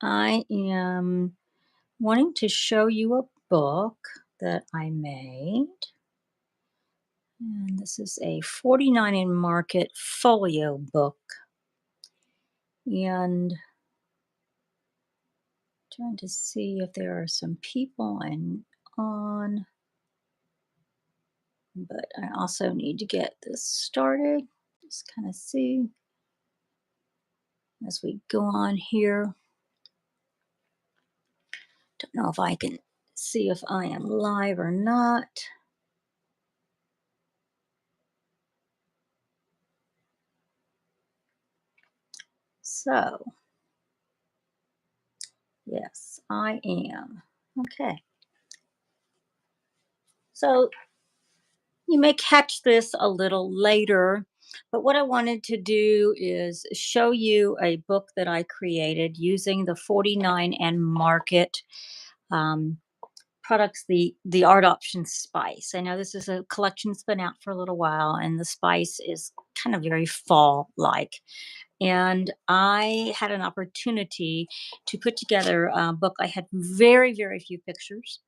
I am wanting to show you a book that I made. And this is a 49 in market folio book. And trying to see if there are some people I'm on, but I also need to get this started. Just kind of see as we go on here. Don't know if I can see if I am live or not. So, yes, I am. Okay. So you may catch this a little later, but what I wanted to do is show you a book that I created using the 49 and Market um, products, the Art Option Spice. I know this is a collection that's been out for a little while, and the spice is kind of very fall like. And I had an opportunity to put together a book. I had very, very few pictures,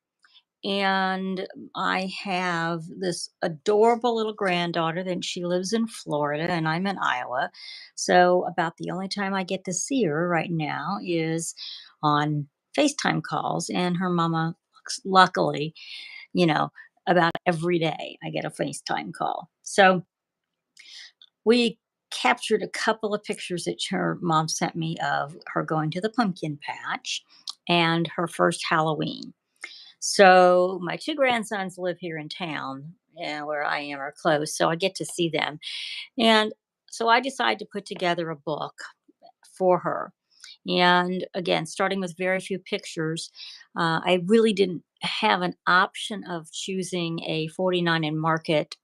and I have this adorable little granddaughter that she lives in Florida and I'm in Iowa. So about the only time I get to see her right now is on FaceTime calls, and her mama luckily, you know, about every day I get a FaceTime call. So we captured a couple of pictures that her mom sent me of her going to the pumpkin patch and her first Halloween. So my two grandsons live here in town, where I am, are close, so I get to see them. And so I decided to put together a book for her. And again, starting with very few pictures, I really didn't have an option of choosing a 49 in market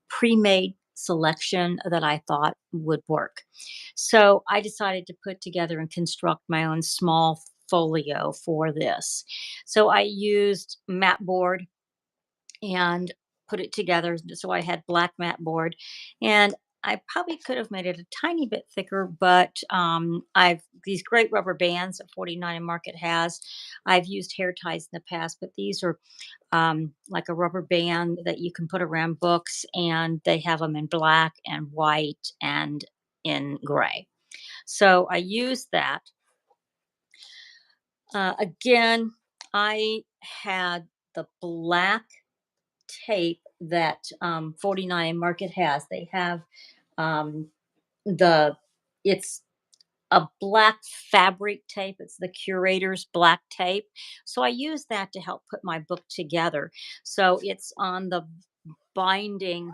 pre-made selection that I thought would work. So I decided to put together and construct my own small folio for this. So I used mat board and put it together. So I had black mat board, and I probably could have made it a tiny bit thicker, but I've these great rubber bands that 49 and Market has. I've used hair ties in the past, but these are like a rubber band that you can put around books, and they have them in black and white and in gray. So I used that. Again, I had the black tape that 49 Market has. They have um, the it's a black fabric tape. It's the curator's black tape. So I use that to help put my book together. So it's on the binding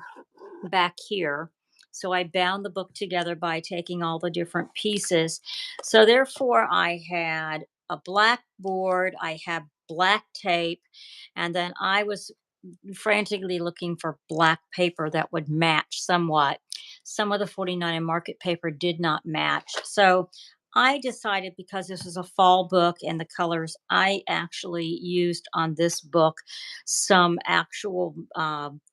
back here. So I bound the book together by taking all the different pieces. So therefore, I had a black board, I had black tape, and then I was frantically looking for black paper that would match somewhat. Some of the 49 and Market paper did not match. So I decided, because this is a fall book and the colors I actually used on this book, some actual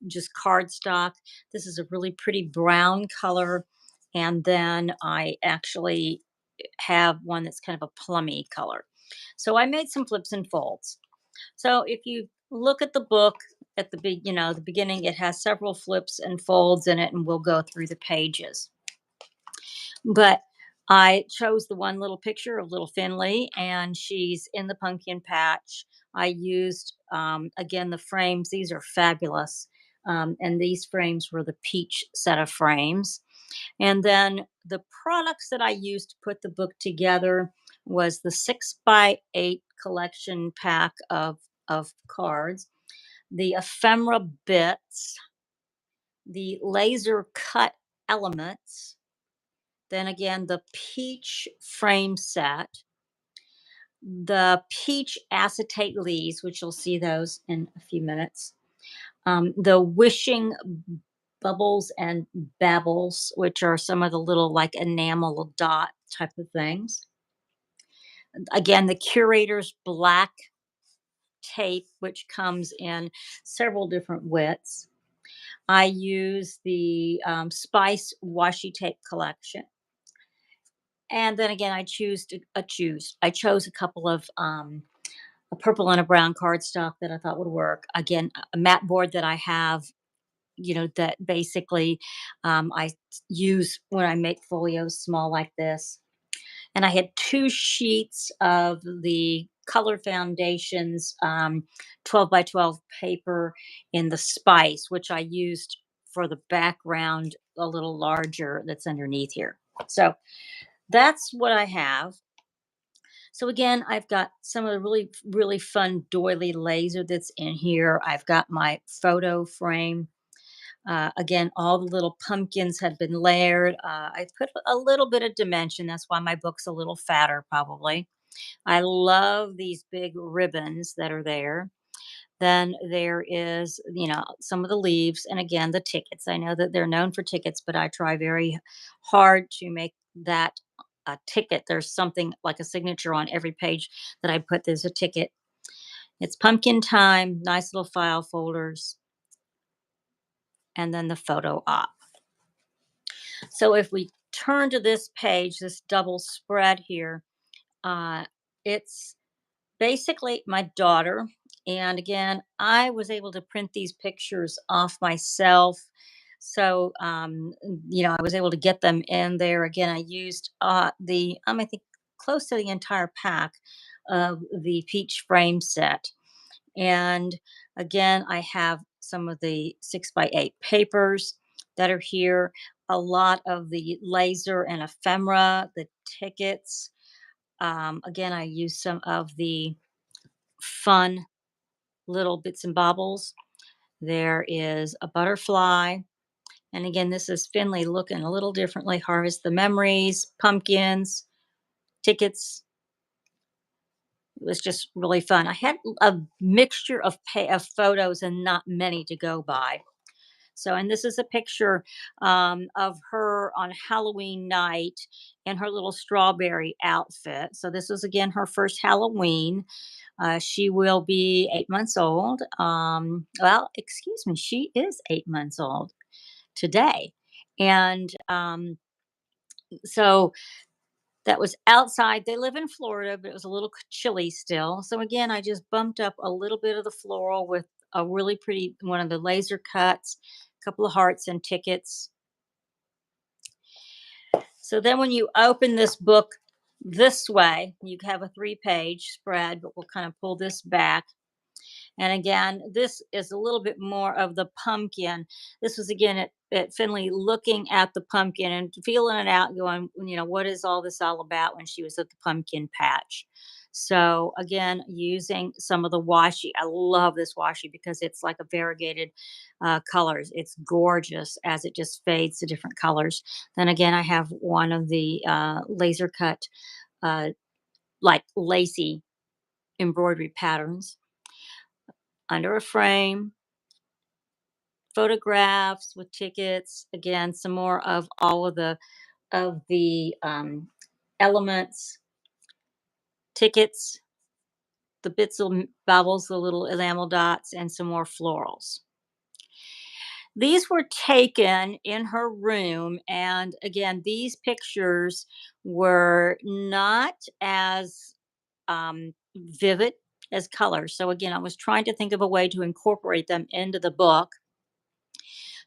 just cardstock. This is a really pretty brown color. And then I actually have one that's kind of a plummy color. So I made some flips and folds. So if you look at the book at the beginning, it has several flips and folds in it, and we'll go through the pages. But I chose the one little picture of little Finley, and she's in the pumpkin patch. I used again the frames; these are fabulous. And these frames were the peach set of frames. And then the products that I used to put the book together was the 6x8 collection pack of cards, the ephemera bits, the laser cut elements, then again the peach frame set, the peach acetate leaves, which you'll see those in a few minutes, the wishing bubbles and babbles, which are some of the little like enamel dot type of things. Again, the curator's black tape, which comes in several different widths. I use the Spice washi tape collection. and then again, I chose a couple of a purple and a brown cardstock that I thought would work. Again, a mat board that I have, that basically I use when I make folios small like this. And I had 2 sheets of the Color Foundations 12 by 12 paper in the spice, which I used for the background a little larger that's underneath here. So that's what I have. So again, I've got some of the really, really fun doily laser that's in here. I've got my photo frame. Again, all the little pumpkins have been layered. I put a little bit of dimension. That's why my book's a little fatter, probably. I love these big ribbons that are there. Then there is, some of the leaves, and again, the tickets. I know that they're known for tickets, but I try very hard to make that a ticket. There's something like a signature on every page that I put. There's a ticket. It's pumpkin time, nice little file folders, and then the photo op. So if we turn to this page, this double spread here, it's basically my daughter. And again, I was able to print these pictures off myself. So, I was able to get them in there. Again, I used I think close to the entire pack of the peach frame set. And again, I have some of the 6x8 papers that are here, a lot of the laser and ephemera, the tickets. Again, I use some of the fun little bits and baubles. There is a butterfly. And again, this is Finley looking a little differently. Harvest the memories, pumpkins, tickets. It was just really fun. I had a mixture of photos and not many to go by. So, and this is a picture of her on Halloween night in her little strawberry outfit. So, this was again her first Halloween. She will be 8 months old. Well, excuse me, she is 8 months old today. And so that was outside. They live in Florida, but it was a little chilly still. So again, I just bumped up a little bit of the floral with a really pretty one of the laser cuts, a couple of hearts and tickets. So then when you open this book this way, you have a 3-page spread, but we'll kind of pull this back. And again, this is a little bit more of the pumpkin. This was again at Finley looking at the pumpkin and feeling it out, going, what is all this all about when she was at the pumpkin patch. So again, using some of the washi. I love this washi because it's like a variegated colors. It's gorgeous as it just fades to different colors. Then again, I have one of the laser cut, uh, like lacy embroidery patterns under a frame, photographs with tickets. Again, some more of all of the elements, tickets, the bits of bubbles, the little enamel dots, and some more florals. These were taken in her room, and again, these pictures were not as vivid as colors. So again, I was trying to think of a way to incorporate them into the book.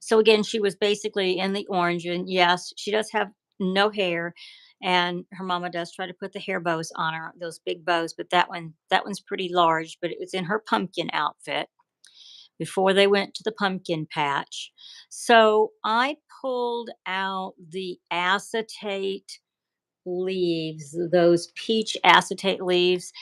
So again, she was basically in the orange, and yes, she does have no hair, and her mama does try to put the hair bows on her, those big bows, but that one's pretty large, but it was in her pumpkin outfit before they went to the pumpkin patch. So I pulled out the acetate leaves, those peach acetate leaves.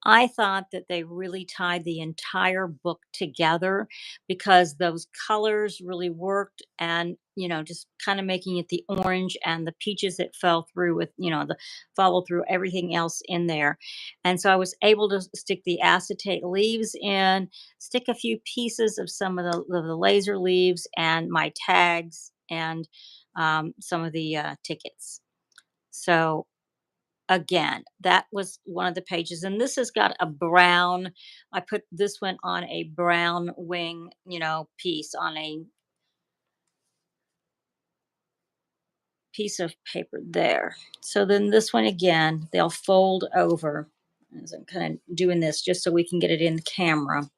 I thought that they really tied the entire book together because those colors really worked, and just kind of making it the orange and the peaches that fell through with the follow through everything else in there. And so I was able to stick the acetate leaves in, stick a few pieces of some of the laser leaves and my tags, and some of the tickets. So again, that was one of the pages, and this has got a brown. I put this one on a brown wing, piece on a piece of paper there. So then this one again, they'll fold over as I'm kind of doing this just so we can get it in the camera.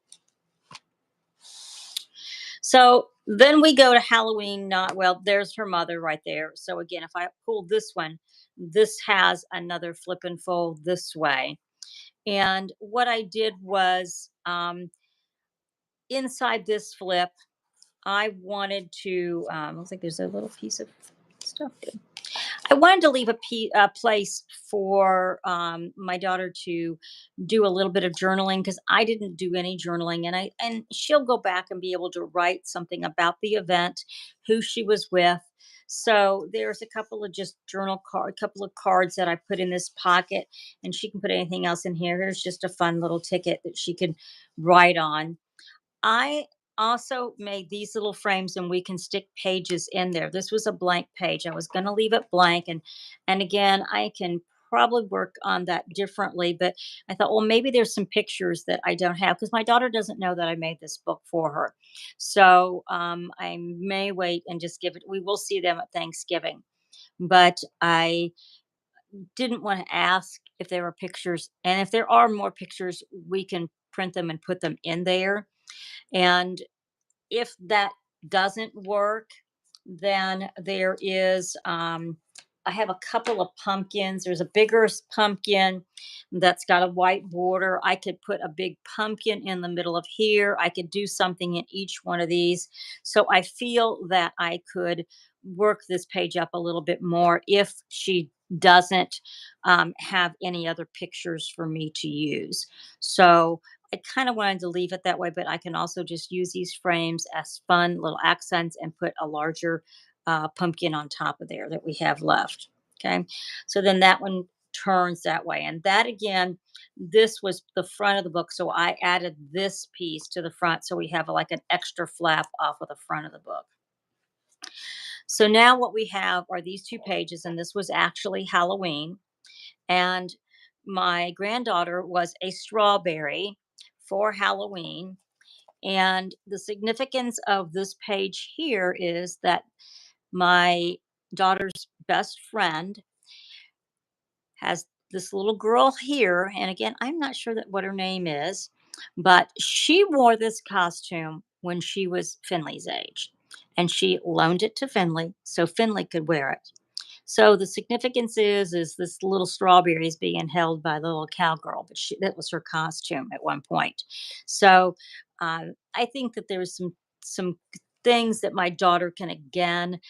So then we go to Halloween. Not well, there's her mother right there. So again, if I pull this one, this has another flip and fold this way. And what I did was inside this flip, I wanted to, looks like there's a little piece of stuff. I wanted to leave a place for my daughter to do a little bit of journaling because I didn't do any journaling, and she'll go back and be able to write something about the event, who she was with. So there's a couple of just couple of cards that I put in this pocket, and she can put anything else in here. Here's just a fun little ticket that she can write on. I also made these little frames and we can stick pages in there. This was a blank page. I was going to leave it blank and again, I can probably work on that differently, but I thought, well, maybe there's some pictures that I don't have because my daughter doesn't know that I made this book for her. So I may wait and just give it. We will see them at Thanksgiving, but I didn't want to ask if there were pictures, and if there are more pictures, we can print them and put them in there. And if that doesn't work, then there is, I have a couple of pumpkins. There's a bigger pumpkin that's got a white border. I could put a big pumpkin in the middle of here. I could do something in each one of these. So I feel that I could work this page up a little bit more if she doesn't have any other pictures for me to use. So I kind of wanted to leave it that way, but I can also just use these frames as fun little accents and put a larger pumpkin on top of there that we have left. Okay. So then that one turns that way. And that again, this was the front of the book. So I added this piece to the front. So we have like an extra flap off of the front of the book. So now what we have are these two pages, and this was actually Halloween. And my granddaughter was a strawberry for Halloween. And the significance of this page here is that my daughter's best friend has this little girl here. And again, I'm not sure that what her name is, but she wore this costume when she was Finley's age. And she loaned it to Finley so Finley could wear it. So the significance is this little strawberry is being held by the little cowgirl, but that was her costume at one point. So I think that there's some things that my daughter can again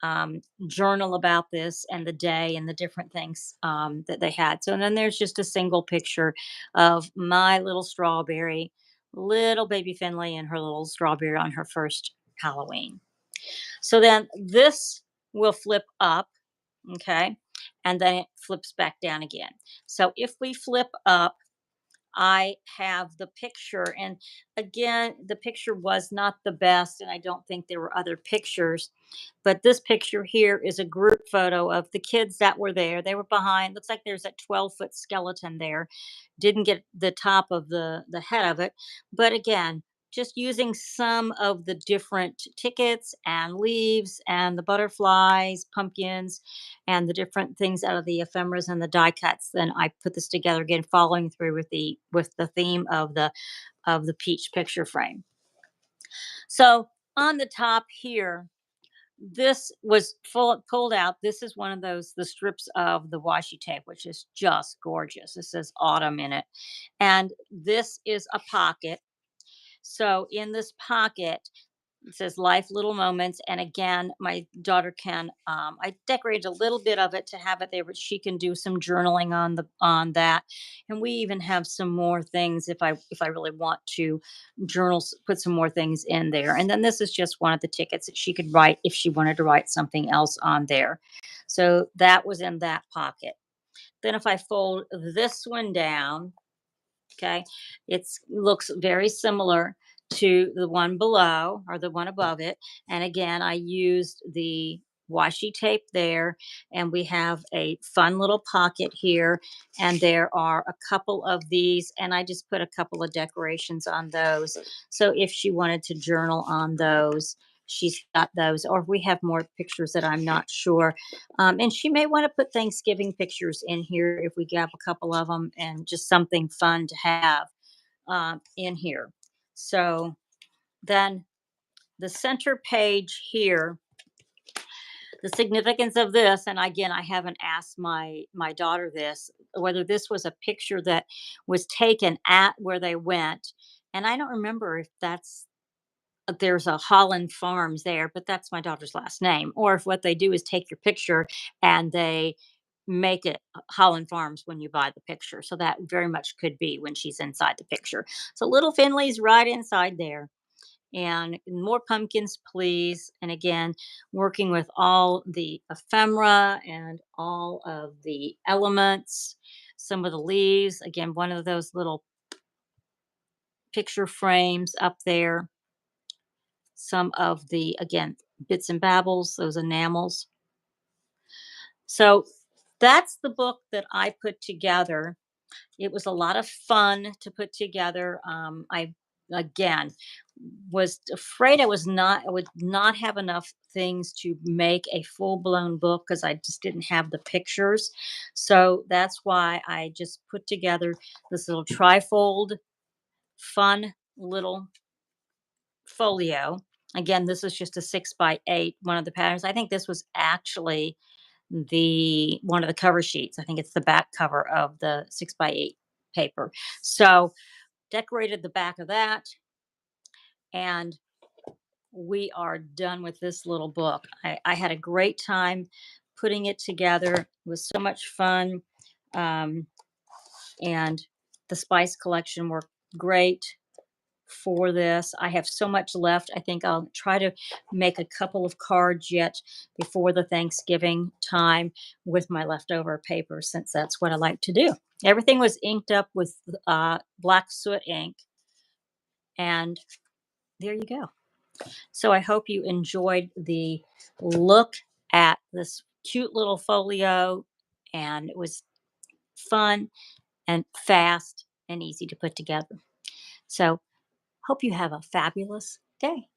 um, journal about this and the day and the different things that they had. So and then there's just a single picture of my little strawberry, little baby Finley, and her little strawberry on her first Halloween. So then this will flip up. Okay. And then it flips back down again. So if we flip up, I have the picture. And again, the picture was not the best. And I don't think there were other pictures. But this picture here is a group photo of the kids that were there. They were behind. Looks like there's a 12-foot skeleton there. Didn't get the top of the head of it. But again, just using some of the different tickets and leaves and the butterflies, pumpkins, and the different things out of the ephemeras and the die cuts. Then I put this together again, following through with the theme of the peach picture frame. So on the top here, this was pulled out. This is one of those the strips of the washi tape, which is just gorgeous. This says autumn in it, and this is a pocket. So in this pocket, it says life little moments, and again my daughter can I decorated a little bit of it to have it there, but she can do some journaling on that. And we even have some more things if I really want to put some more things in there. And then this is just one of the tickets that she could write if she wanted to write something else on there. So that was in that pocket. Then if I fold this one down, okay. It's looks very similar to the one below or the one above it. And again, I used the washi tape there, and we have a fun little pocket here, and there are a couple of these, and I just put a couple of decorations on those. So if she wanted to journal on those, she's got those, or if we have more pictures that I'm not sure. And she may want to put Thanksgiving pictures in here if we grab a couple of them, and just something fun to have in here. So then the center page here, the significance of this, and again, I haven't asked my daughter this, whether this was a picture that was taken at where they went. And I don't remember if that's there's a Holland Farms there, but that's my daughter's last name. Or if what they do is take your picture and they make it Holland Farms when you buy the picture. So that very much could be when she's inside the picture. So little Finley's right inside there. And more pumpkins, please. And again, working with all the ephemera and all of the elements, some of the leaves. Again, one of those little picture frames up there, some of the, again, bits and babbles, those enamels. So that's the book that I put together. It was a lot of fun to put together. I again was afraid I would not have enough things to make a full-blown book because I just didn't have the pictures. So that's why I just put together this little trifold, fun little folio. Again, this is just a 6 by 8, one of the patterns. I think this was actually the one of the cover sheets. I think it's the back cover of the 6 by 8 paper. So decorated the back of that, and we are done with this little book. I had a great time putting it together. It was so much fun. Um, and the spice collection worked great for this. I have so much left. I think I'll try to make a couple of cards yet before the Thanksgiving time with my leftover paper, since that's what I like to do. Everything was inked up with black soot ink, and there you go. So I hope you enjoyed the look at this cute little folio, and it was fun and fast and easy to put together. So hope you have a fabulous day.